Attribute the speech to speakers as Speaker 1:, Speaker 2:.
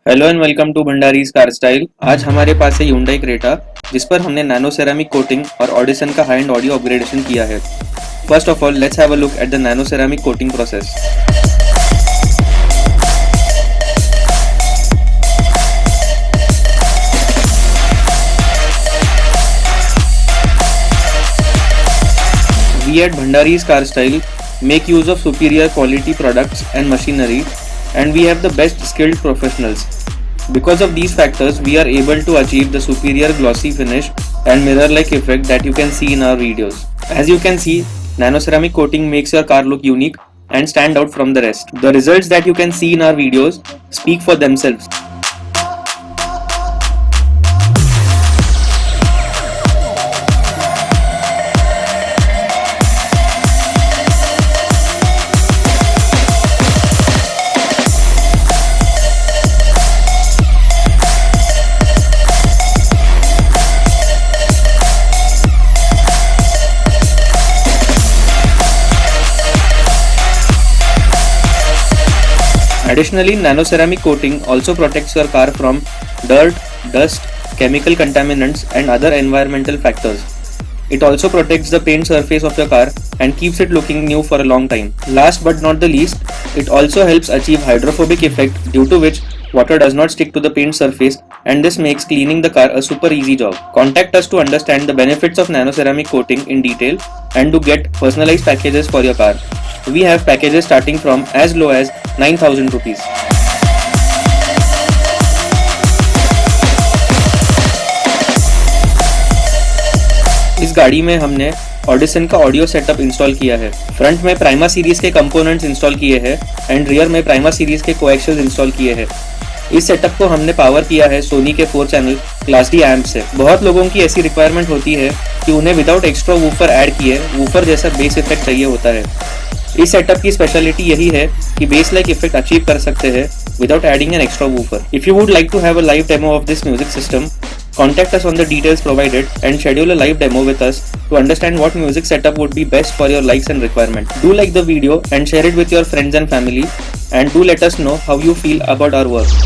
Speaker 1: Hello and welcome to Bhandari's car style. आज हमारे पास है Hyundai क्रेटा, जिस पर हमने नैनो सेरामिक कोटिंग और ऑडिसन का हाई एंड ऑडियो अपग्रेडेशन किया है। First of all, let's have a look at the nano ceramic coating process. We at Bhandari's Car Style make use of superior quality products and machinery, and we have the best skilled professionals. Because of these factors, we are able to achieve the superior glossy finish and mirror-like effect that you can see in our videos. As you can see, nano ceramic coating makes your car look unique and stand out from the rest. The results that you can see in our videos speak for themselves. Additionally, nano ceramic coating also protects your car from dirt, dust, chemical contaminants and other environmental factors. It also protects the paint surface of your car and keeps it looking new for a long time. Last but not the least, it also helps achieve hydrophobic effect, due to which water does not stick to the paint surface, and this makes cleaning the car a super easy job. Contact us to understand the benefits of nano ceramic coating in detail and to get personalized packages for your car. We have packages starting from as low as 9,000 rupees. इस गाड़ी में हमने Audison का audio setup install किया है। Front में prima series के components install किए हैं एंड रियर में प्राइमा सीरीज के कोएक्सियल्स इंस्टॉल किए हैं। इस सेटअप को हमने पावर किया है सोनी के 4 चैनल क्लास डी एम्प से। बहुत लोगों की ऐसी रिक्वायरमेंट होती है कि उन्हें विदाउट एक्स्ट्रा वूफर ऐड किए वूफर जैसा बेस इफेक्ट चाहिए होता है। इस सेटअप की स्पेशलिटी यही है कि बेस लाइक इफेक्ट अचीव कर सकते हैं without adding an extra woofer. If you would like to have a live demo of this music system, contact us on the details provided and schedule a live demo with us to understand what music setup would be best for your likes and requirement. Do like the video and share it with your friends and family, and do let us know how you feel about our work.